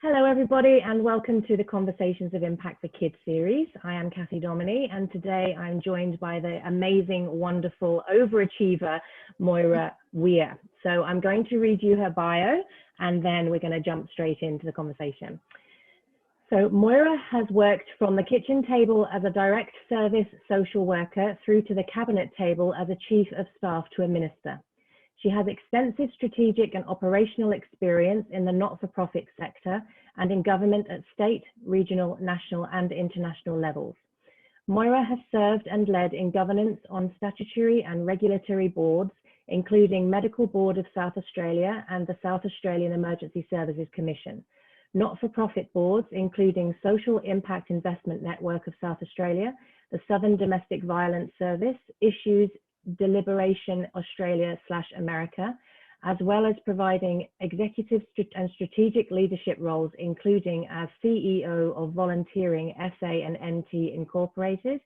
Hello everybody and welcome to the Conversations of Impact for Kids series. I am Kathy Dominy and today I'm joined by the amazing, wonderful overachiever, Moira Weir. So I'm going to read you her bio and then we're going to jump straight into the conversation. So Moira has worked from the kitchen table as a direct service social worker through to the cabinet table as a chief of staff to a minister. She has extensive strategic and operational experience in the not-for-profit sector and in government at state, regional, national and international levels. Moira has served and led in governance on statutory and regulatory boards, including Medical Board of South Australia and the South Australian Emergency Services Commission, not-for-profit boards, including Social Impact Investment Network of South Australia, the Southern Domestic Violence Service, Issues Deliberation Australia / America, as well as providing executive and strategic leadership roles, including as CEO of Volunteering SA and NT Incorporated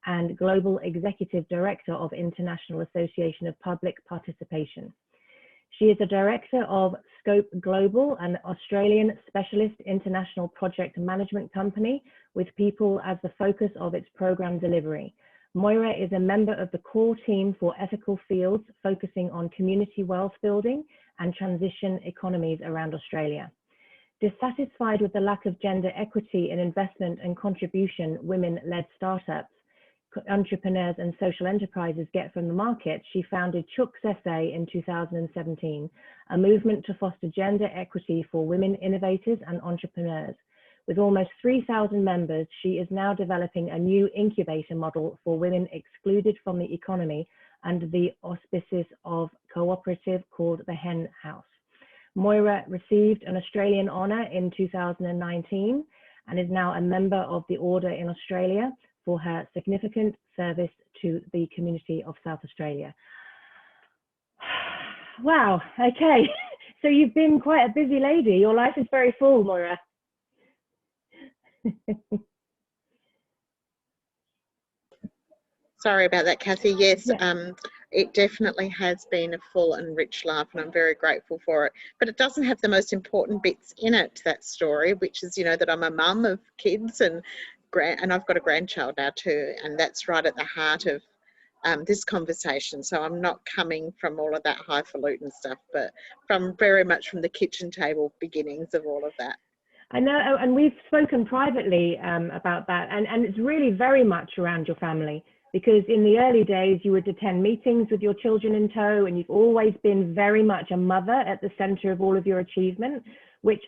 and Global Executive Director of International Association of Public Participation. She is a director of Scope Global, an Australian specialist international project management company with people as the focus of its program delivery. Moira is a member of the core team for ethical fields, focusing on community wealth building and transition economies around Australia. Dissatisfied with the lack of gender equity in investment and contribution women-led startups, entrepreneurs and social enterprises get from the market, she founded Chooks SA in 2017, a movement to foster gender equity for women innovators and entrepreneurs. With almost 3,000 members, she is now developing a new incubator model for women excluded from the economy under the auspices of cooperative called the Hen House. Moira received an Australian honour in 2019 and is now a member of the Order in Australia for her significant service to the community of South Australia. Wow, okay. So you've been quite a busy lady. Your life is very full, Moira. Sorry about that, Kathy. Yes, Yeah. it definitely has been a full and rich life and I'm very grateful for it. But it doesn't have the most important bits in it, that story, which is, you know, that I'm a mum of kids and I've got a grandchild now too. And that's right at the heart of this conversation. So I'm not coming from all of that highfalutin stuff, but very much from the kitchen table beginnings of all of that. I know, and we've spoken privately about that, and it's really very much around your family, because in the early days you would attend meetings with your children in tow, and you've always been very much a mother at the center of all of your achievement, which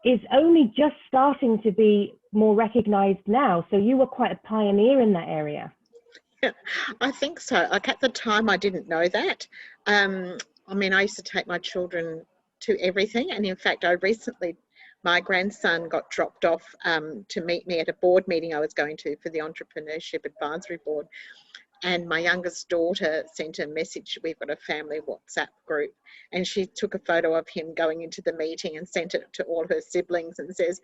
is only just starting to be more recognized now. So you were quite a pioneer in that area. Yeah, I think so. Like at the time I didn't know that. I mean, I used to take my children to everything, and in fact my grandson got dropped off to meet me at a board meeting I was going to for the Entrepreneurship Advisory Board, and my youngest daughter sent a message. We've got a family WhatsApp group, and she took a photo of him going into the meeting and sent it to all her siblings and says,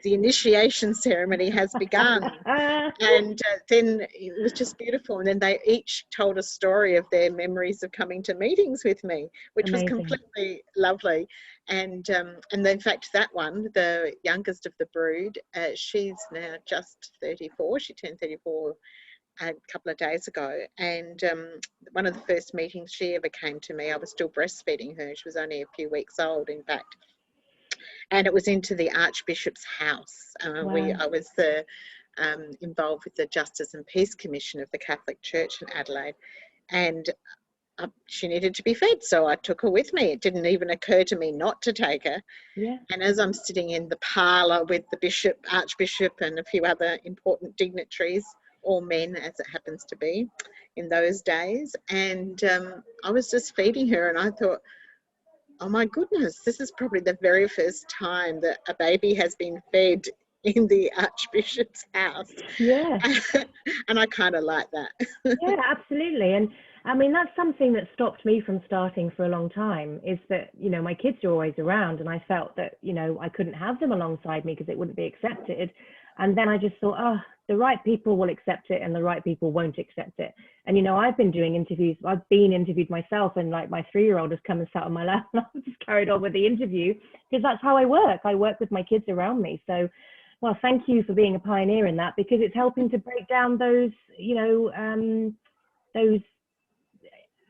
the initiation ceremony has begun. And then it was just beautiful. And then they each told a story of their memories of coming to meetings with me, which Amazing. was completely lovely. And in fact, that one, the youngest of the brood, she's now just 34. She turned 34 a couple of days ago, and one of the first meetings she ever came to me, I was still breastfeeding her. She was only a few weeks old, in fact, and it was into the Archbishop's house. Wow. I was involved with the Justice and Peace Commission of the Catholic Church in Adelaide, and she needed to be fed, so I took her with me. It didn't even occur to me not to take her. Yeah. And as I'm sitting in the parlour with the Archbishop and a few other important dignitaries, all men as it happens to be in those days, and I was just feeding her, and I thought, oh my goodness, this is probably the very first time that a baby has been fed in the Archbishop's house. Yeah. And I kind of like that. Yeah, absolutely. And I mean, that's something that stopped me from starting for a long time, is that, you know, my kids are always around, and I felt that, you know, I couldn't have them alongside me because it wouldn't be accepted. And then I just thought, oh, the right people will accept it and the right people won't accept it. And, you know, I've been doing interviews, I've been interviewed myself, and like my 3-year-old has come and sat on my lap and I've just carried on with the interview because that's how I work. I work with my kids around me. So, well, thank you for being a pioneer in that, because it's helping to break down those, you know, those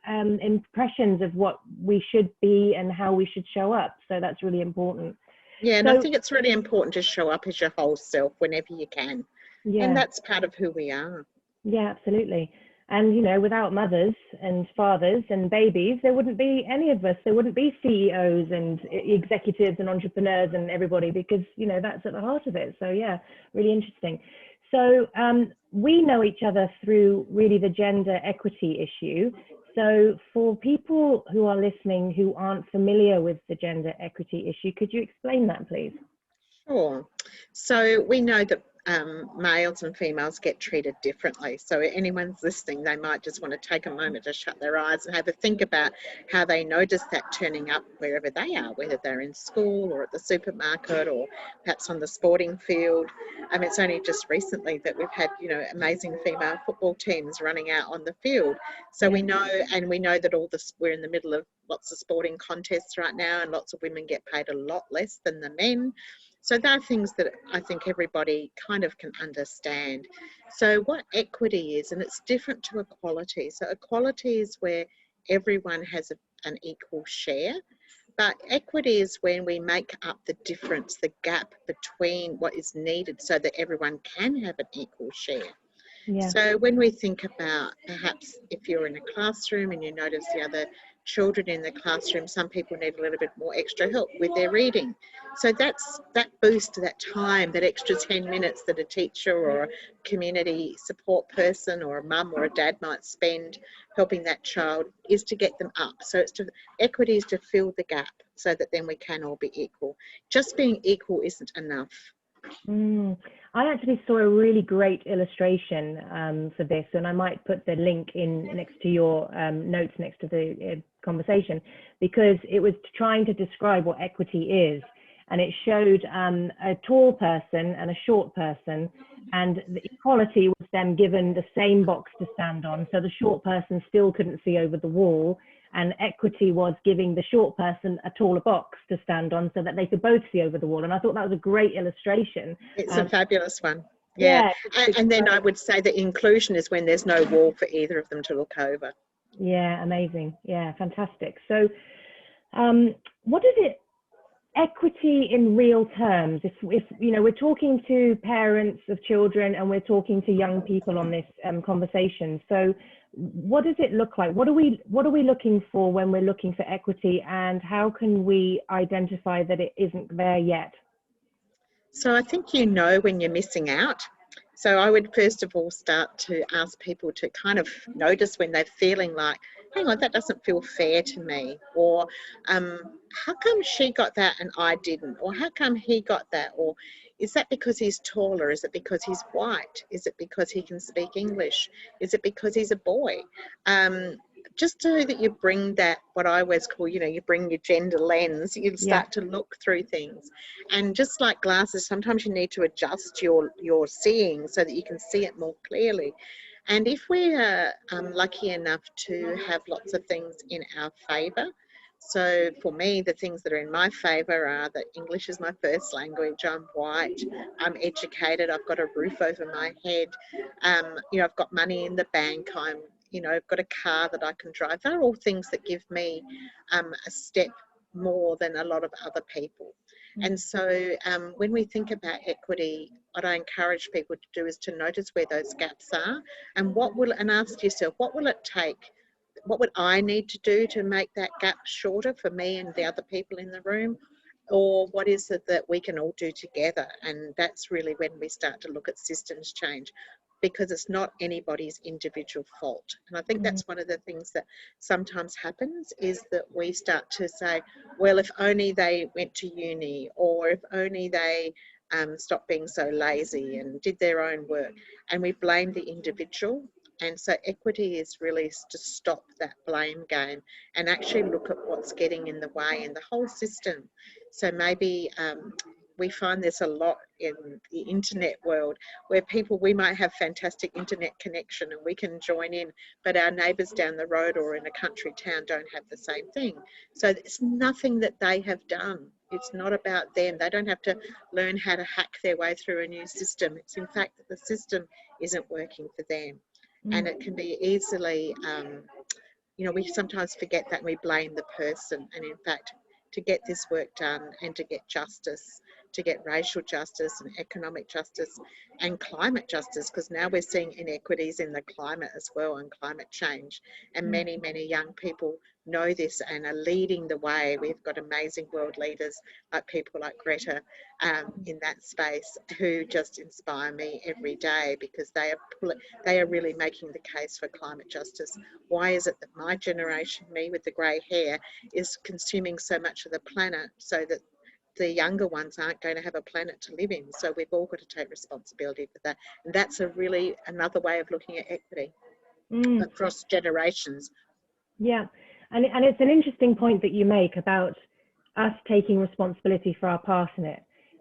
impressions of what we should be and how we should show up. So that's really important. Yeah, and So, I think it's really important to show up as your whole self whenever you can. yeah. And that's part of who we are. Yeah, absolutely. And, you know, without mothers and fathers and babies, there wouldn't be any of us. There wouldn't be CEOs and executives and entrepreneurs and everybody, because, you know, that's at the heart of it. So, yeah, really interesting. So we know each other through really the gender equity issue. So for people who are listening who aren't familiar with the gender equity issue, could you explain that, please? Sure. So we know that males and females get treated differently. So anyone's listening, they might just want to take a moment to shut their eyes and have a think about how they notice that turning up wherever they are, whether they're in school or at the supermarket or perhaps on the sporting field. It's only just recently that we've had, you know, amazing female football teams running out on the field. So we know, and we know that we're in the middle of lots of sporting contests right now, and lots of women get paid a lot less than the men. So there are things that I think everybody kind of can understand. So what equity is, and it's different to equality. So equality is where everyone has an equal share, but equity is when we make up the difference, the gap between what is needed so that everyone can have an equal share. Yeah. So when we think about, perhaps if you're in a classroom and you notice the other children in the classroom, some people need a little bit more extra help with their reading. So that boost, that time, that extra 10 minutes that a teacher or a community support person or a mum or a dad might spend helping that child is to get them up. So equity is to fill the gap so that then we can all be equal. Just being equal isn't enough. I actually saw a really great illustration for this, and I might put the link in next to your notes next to the conversation, because it was trying to describe what equity is, and it showed a tall person and a short person, and the equality was them given the same box to stand on, so the short person still couldn't see over the wall, and equity was giving the short person a taller box to stand on so that they could both see over the wall. And I thought that was a great illustration. It's a fabulous one. Yeah. And then I would say that inclusion is when there's no wall for either of them to look over. Yeah, amazing. Yeah, fantastic. So what is it, equity in real terms? If you know, we're talking to parents of children and we're talking to young people on this conversation. So what does it look like? What are we looking for when we're looking for equity, and how can we identify that it isn't there yet? So I think you know when you're missing out. So I would first of all start to ask people to kind of notice when they're feeling like, hang on, that doesn't feel fair to me, or how come she got that and I didn't, or how come he got that, or is that because he's taller? Is it because he's white? Is it because he can speak English? Is it because he's a boy? Just so that you bring that, what I always call, you know, you bring your gender lens, you start to look through things. And just like glasses, sometimes you need to adjust your seeing so that you can see it more clearly. And if we are lucky enough to have lots of things in our favour, so for me, the things that are in my favour are that English is my first language, I'm white, I'm educated, I've got a roof over my head, you know, I've got money in the bank, you know, I've got a car that I can drive. They're all things that give me a step more than a lot of other people. And so when we think about equity, what I encourage people to do is to notice where those gaps are, and ask yourself, what will it take? What would I need to do to make that gap shorter for me and the other people in the room? Or what is it that we can all do together? And that's really when we start to look at systems change, because it's not anybody's individual fault. And I think that's one of the things that sometimes happens, is that we start to say, well, if only they went to uni, or if only they stopped being so lazy and did their own work, and we blame the individual. And so equity is really to stop that blame game and actually look at what's getting in the way in the whole system. So maybe we find this a lot in the internet world, where we might have fantastic internet connection and we can join in, but our neighbours down the road or in a country town don't have the same thing. So it's nothing that they have done. It's not about them. They don't have to learn how to hack their way through a new system. It's in fact that the system isn't working for them. And it can be easily, we sometimes forget that, and we blame the person. And in fact, to get this work done and to get justice, to get racial justice and economic justice and climate justice, because now we're seeing inequities in the climate as well and climate change. And many, many young people know this and are leading the way. We've got amazing world leaders like people like Greta in that space, who just inspire me every day, because they are really making the case for climate justice. Why is it that my generation, me with the grey hair, is consuming so much of the planet so that the younger ones aren't going to have a planet to live in? So we've all got to take responsibility for that. And that's another way of looking at equity across generations. Yeah, and it's an interesting point that you make about us taking responsibility for our part in it,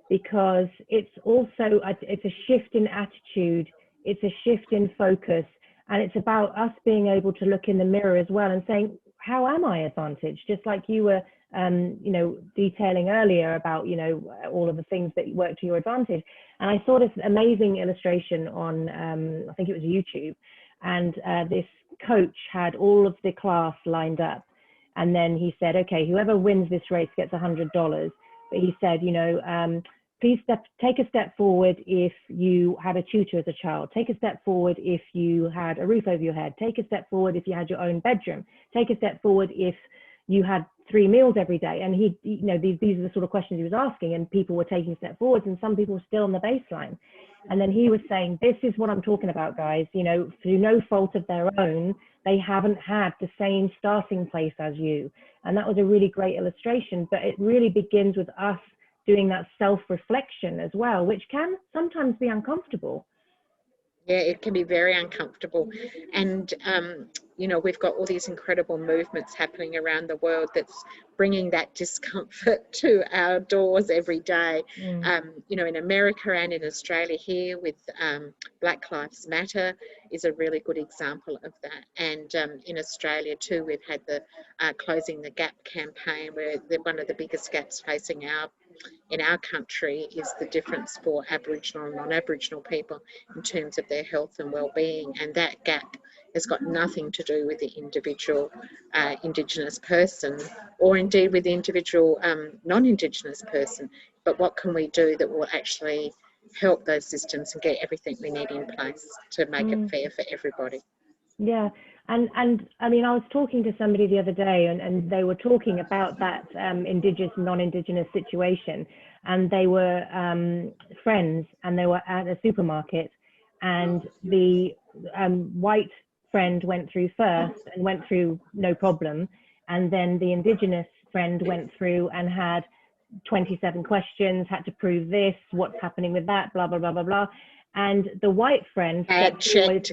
because it's also it's a shift in attitude, it's a shift in focus, and it's about us being able to look in the mirror as well and saying, how am I advantaged? Just like you were detailing earlier about all of the things that work to your advantage. And I saw this amazing illustration on I think it was YouTube, and this coach had all of the class lined up, and then he said, okay, whoever wins this race gets $100. But he said, please take a step forward if you had a tutor as a child. Take a step forward if you had a roof over your head. Take a step forward if you had your own bedroom. Take a step forward if you had 3 meals every day. And these are the sort of questions he was asking, and people were taking a step forwards, and some people were still on the baseline. And then he was saying, this is what I'm talking about, guys. Through no fault of their own, they haven't had the same starting place as you. And that was a really great illustration. But it really begins with us doing that self-reflection as well, which can sometimes be uncomfortable. Yeah, it can be very uncomfortable. And, we've got all these incredible movements happening around the world that's bringing that discomfort to our doors every day. In America and in Australia here with Black Lives Matter is a really good example of that. And in Australia too, we've had the Closing the Gap campaign, where one of the biggest gaps facing in our country is the difference for Aboriginal and non-Aboriginal people in terms of their health and well-being. And that gap has got nothing to do with the individual Indigenous person, or indeed with the individual non-Indigenous person. But what can we do that will actually help those systems and get everything we need in place to make it fair for everybody? Yeah. And I mean, I was talking to somebody the other day, and they were talking about that Indigenous, non-Indigenous situation, and they were friends, and they were at a supermarket, and the white friend went through first and went through no problem, and then the Indigenous friend went through and had 27 questions, had to prove this, what's happening with that, blah, blah, blah, blah, blah. And the white friend stepped forward.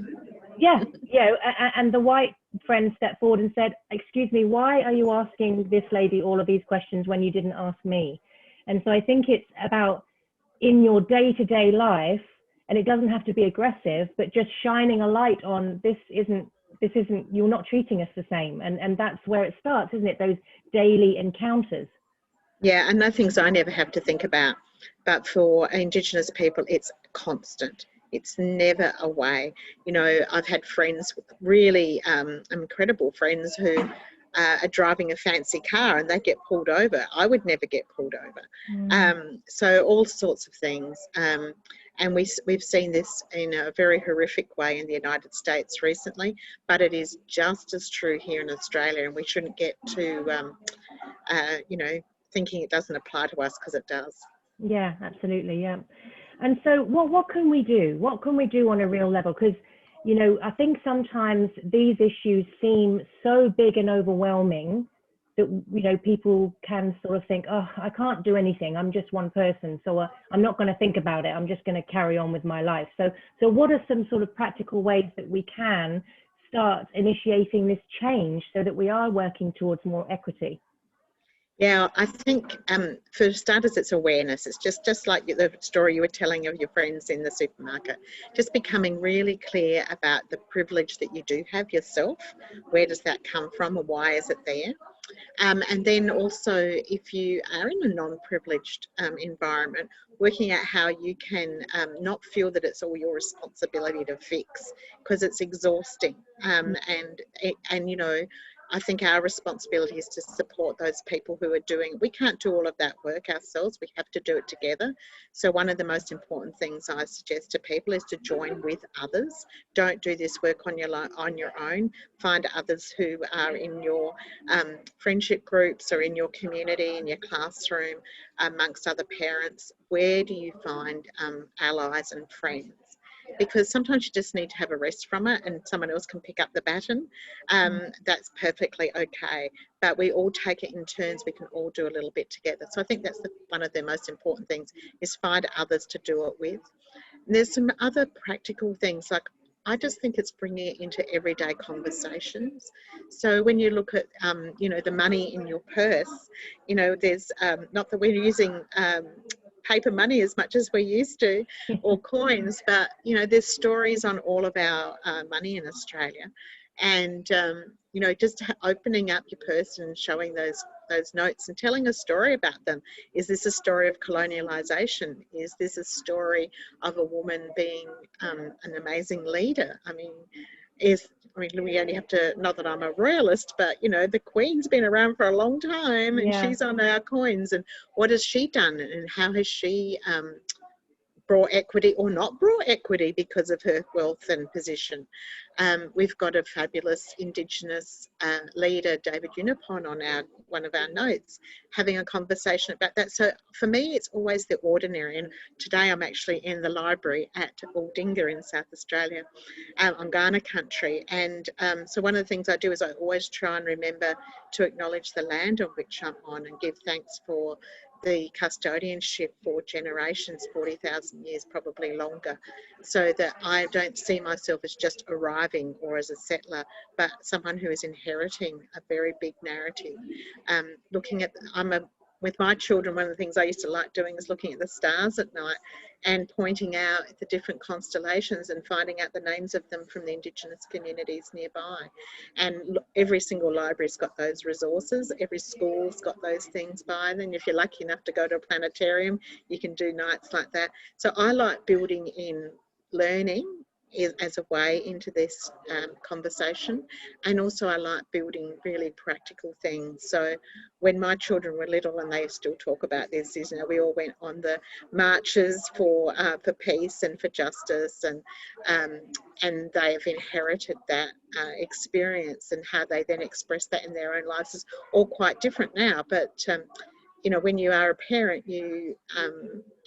And the white friend stepped forward and said, excuse me, why are you asking this lady all of these questions when you didn't ask me? And so I think it's about, in your day-to-day life, and it doesn't have to be aggressive, but just shining a light on this isn't, you're not treating us the same. And that's where it starts, isn't it? Those daily encounters. Yeah, and those things I never have to think about. But for Indigenous people, it's constant. It's never away. I've had friends, really incredible friends, who are driving a fancy car and they get pulled over. I would never get pulled over. So all sorts of things. And we've seen this in a very horrific way in the United States recently, but it is just as true here in Australia, and we shouldn't get too, thinking it doesn't apply to us, because it does. Yeah, absolutely. Yeah. And so what can we do? What can we do on a real level? Because, I think sometimes these issues seem so big and overwhelming that, people can sort of think, oh, I can't do anything. I'm just one person. So I'm not going to think about it. I'm just going to carry on with my life. So what are some sort of practical ways that we can start initiating this change so that we are working towards more equity? Yeah, I think for starters, it's awareness. It's just like the story you were telling of your friends in the supermarket. Just becoming really clear about the privilege that you do have yourself. Where does that come from, or why is it there? And then also, if you are in a non-privileged environment, working out how you can not feel that it's all your responsibility to fix, because it's exhausting. And you know, I think our responsibility is to support those people who are doing. We can't do all of that work ourselves. We have to do it together. So one of the most important things I suggest to people is to join with others. Don't do this work on your own. Find others who are in your friendship groups or in your community, in your classroom, amongst other parents. Where do you find allies and friends? Because sometimes you just need to have a rest from it and someone else can pick up the baton. That's perfectly okay. But we all take it in turns. We can all do a little bit together. So I think that's one of the most important things, is find others to do it with. And there's some other practical things, like I just think it's bringing it into everyday conversations. So when you look at, you know, the money in your purse, you know, there's not that we're using paper money as much as we used to, or coins, but you know, there's stories on all of our money in Australia, and you know, just opening up your purse and showing those notes and telling a story about them. Is this a story of colonialisation? Is this a story of a woman being an amazing leader? I mean, we only have to, not that I'm a royalist, but you know, the Queen's been around for a long time and Yeah. she's on our coins, and what has she done, and how has she brought equity or not brought equity because of her wealth and position. We've got a fabulous Indigenous leader, David Unipon, on one of our notes, having a conversation about that. So for me, it's always the ordinary. And today I'm actually in the library at Aldinga in South Australia, on Kaurna country. And so one of the things I do is I always try and remember to acknowledge the land on which I'm on and give thanks for the custodianship for generations, 40,000 years, probably longer, so that I don't see myself as just arriving or as a settler, but someone who is inheriting a very big narrative. Looking at, with my children, one of the things I used to like doing is looking at the stars at night and pointing out the different constellations and finding out the names of them from the Indigenous communities nearby. And every single library's got those resources, every school's got those things by, and then if you're lucky enough to go to a planetarium, you can do nights like that. So I like building in learning as a way into this conversation, and also I like building really practical things. So when my children were little, and they still talk about this, is, you know, we all went on the marches for peace and for justice, and they have inherited that experience, and how they then express that in their own lives is all quite different now. But you know, when you are a parent, you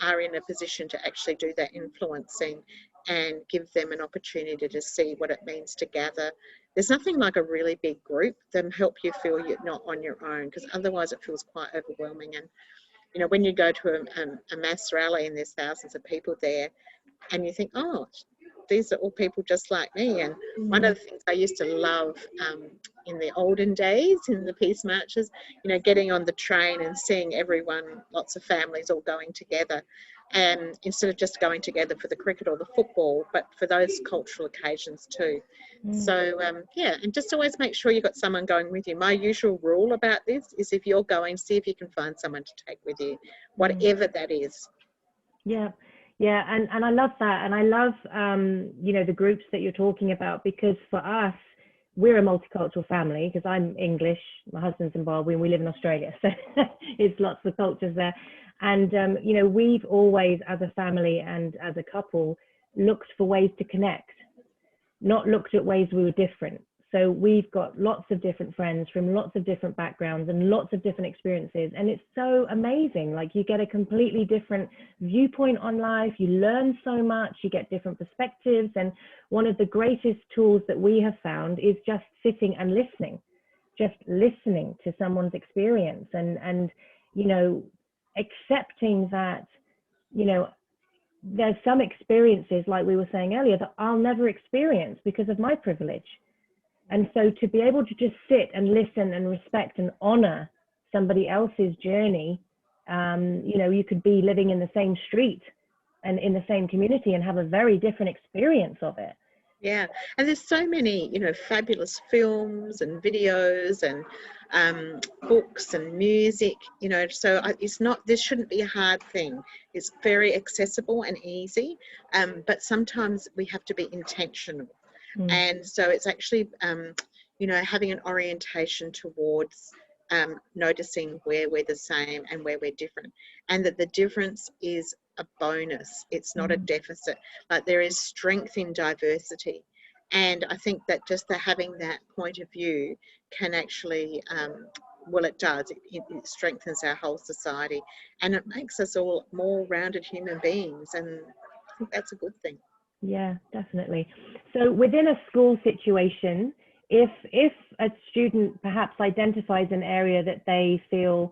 are in a position to actually do that influencing and give them an opportunity to see what it means to gather. There's nothing like a really big group that help you feel you're not on your own, because otherwise it feels quite overwhelming. And you know, when you go to a mass rally and there's thousands of people there, and you think, oh, these are all people just like me. And one of the things I used to love in the olden days, in the peace marches, you know, getting on the train and seeing everyone, lots of families all going together, and instead of just going together for the cricket or the football, but for those cultural occasions too. So yeah, and just always make sure you've got someone going with you. My usual rule about this is, if you're going, see if you can find someone to take with you, whatever that is. Yeah. Yeah, and I love that, and I love you know, the groups that you're talking about, because for us, we're a multicultural family, because I'm English, my husband's Zimbabwean, we live in Australia, so it's lots of cultures there. And you know, we've always, as a family and as a couple, looked for ways to connect, not looked at ways we were different. So we've got lots of different friends from lots of different backgrounds and lots of different experiences. And it's so amazing. Like, you get a completely different viewpoint on life. You learn so much, you get different perspectives. And one of the greatest tools that we have found is just sitting and just listening to someone's experience, and, you know, accepting that, you know, there's some experiences, like we were saying earlier, that I'll never experience because of my privilege. And so to be able to just sit and listen and respect and honor somebody else's journey. You know, you could be living in the same street and in the same community and have a very different experience of it. Yeah, and there's so many, you know, fabulous films and videos and books and music, you know, so it's not, this shouldn't be a hard thing. It's very accessible and easy, but sometimes we have to be intentional. And so it's actually, you know, having an orientation towards noticing where we're the same and where we're different, and that the difference is a bonus. It's not a deficit. Like, there is strength in diversity. And I think that just having that point of view can actually, well, it does. It strengthens our whole society, and it makes us all more rounded human beings. And I think that's a good thing. Yeah, definitely. So within a school situation, if a student perhaps identifies an area that they feel,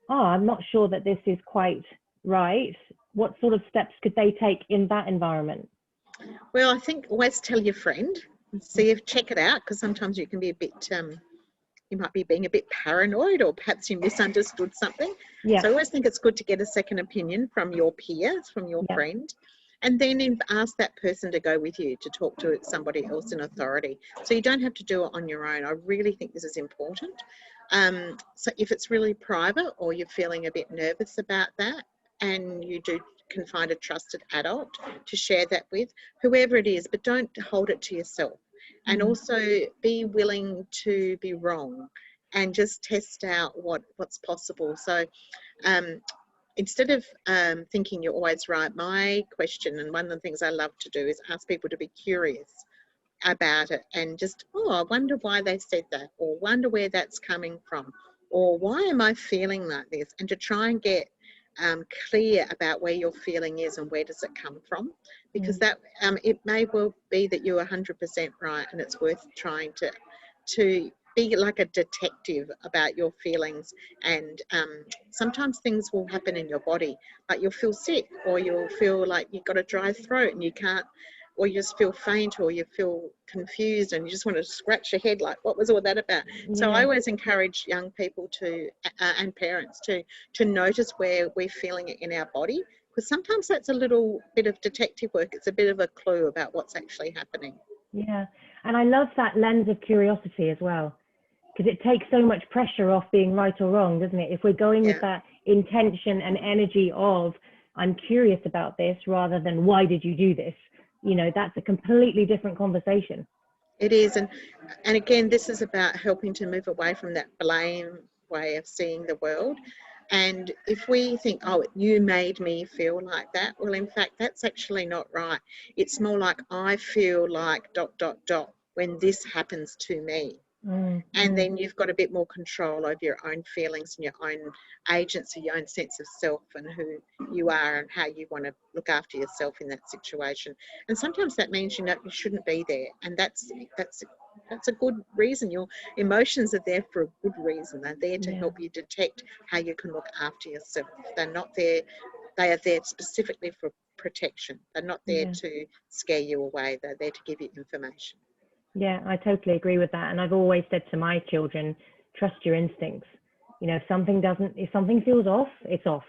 oh, I'm not sure that this is quite right, what sort of steps could they take in that environment? Well, I think always tell your friend and see if, check it out, because sometimes you can be a bit, you might be being a bit paranoid, or perhaps you misunderstood something. Yeah. So I always think it's good to get a second opinion from your peers, from your friend, and then ask that person to go with you to talk to somebody else in authority. So you don't have to do it on your own. I really think this is important. So if it's really private, or you're feeling a bit nervous about that, and you can find a trusted adult to share that with, whoever it is, but don't hold it to yourself. And also be willing to be wrong and just test out what's possible. So instead of thinking you're always right, my question, and one of the things I love to do, is ask people to be curious about it, and just, oh, I wonder why they said that, or wonder where that's coming from, or why am I feeling like this, and to try and get clear about where your feeling is and where does it come from, because that it may well be that you're 100% right, and it's worth trying to be like a detective about your feelings. And sometimes things will happen in your body, like you'll feel sick, or you'll feel like you've got a dry throat and you can't, or you just feel faint, or you feel confused and you just want to scratch your head like, what was all that about? So I always encourage young people to and parents to notice where we're feeling it in our body, because sometimes that's a little bit of detective work. It's a bit of a clue about what's actually happening. Yeah, and I love that lens of curiosity as well, because it takes so much pressure off being right or wrong, doesn't it? If we're going with that intention and energy of, I'm curious about this, rather than why did you do this? You know, that's a completely different conversation. It is. And again, this is about helping to move away from that blame way of seeing the world. And if we think, oh, you made me feel like that, well, in fact, that's actually not right. It's more like, I feel like ... when this happens to me. And then you've got a bit more control over your own feelings and your own agency, your own sense of self, and who you are and how you want to look after yourself in that situation. And sometimes that means, you know, you shouldn't be there, and that's a good reason. Your emotions are there for a good reason. They're there to help you detect how you can look after yourself. They're not there, they are there specifically for protection. They're not there to scare you away. They're there to give you information. Yeah, I totally agree with that. And I've always said to my children, trust your instincts. You know, if something feels off, it's off,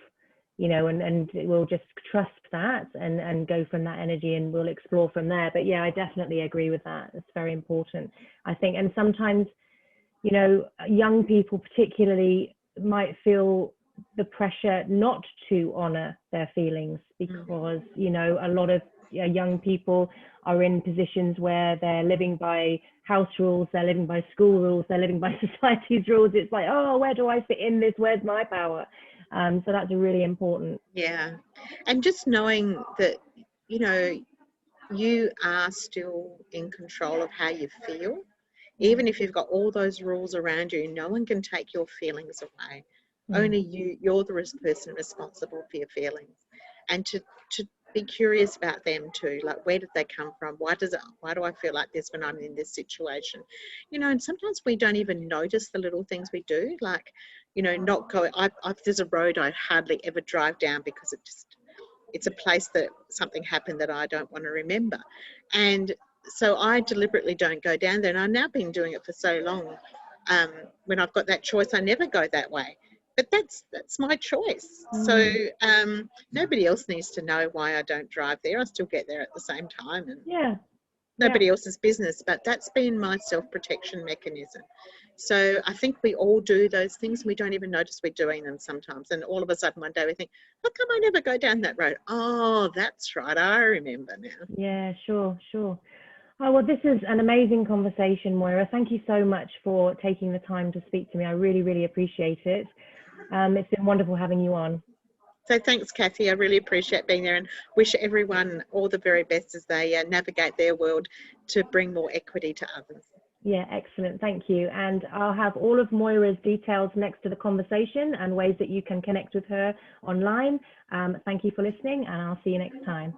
you know, and we'll just trust that and go from that energy, and we'll explore from there. But yeah, I definitely agree with that. It's very important, I think. And sometimes, you know, young people particularly might feel the pressure not to honor their feelings, because, you know, a lot of young people are in positions where they're living by house rules, they're living by school rules, they're living by society's rules. It's like, oh, where do I fit in this? Where's my power? So that's really important. Yeah. And just knowing that, you know, you are still in control of how you feel. Even if you've got all those rules around you, no one can take your feelings away. Only you're the person responsible for your feelings. And to be curious about them too, like, where did they come from? Why do I feel like this when I'm in this situation? You know, and sometimes we don't even notice the little things we do, like, you know, not going, there's a road I hardly ever drive down because it's a place that something happened that I don't want to remember. And so I deliberately don't go down there. And I've now been doing it for so long. when I've got that choice, I never go that way. But that's my choice. So nobody else needs to know why I don't drive there. I still get there at the same time, and nobody else's business. But that's been my self-protection mechanism. So I think we all do those things. We don't even notice we're doing them sometimes. And all of a sudden one day we think, how come I never go down that road? Oh, that's right. I remember now. Yeah, sure. Oh, well, this is an amazing conversation, Moira. Thank you so much for taking the time to speak to me. I really, really appreciate it. It's been wonderful having you on. So thanks, Kathy. I really appreciate being there and wish everyone all the very best as they navigate their world to bring more equity to others. Yeah, excellent. Thank you. And I'll have all of Moira's details next to the conversation and ways that you can connect with her online. Thank you for listening, and I'll see you next time.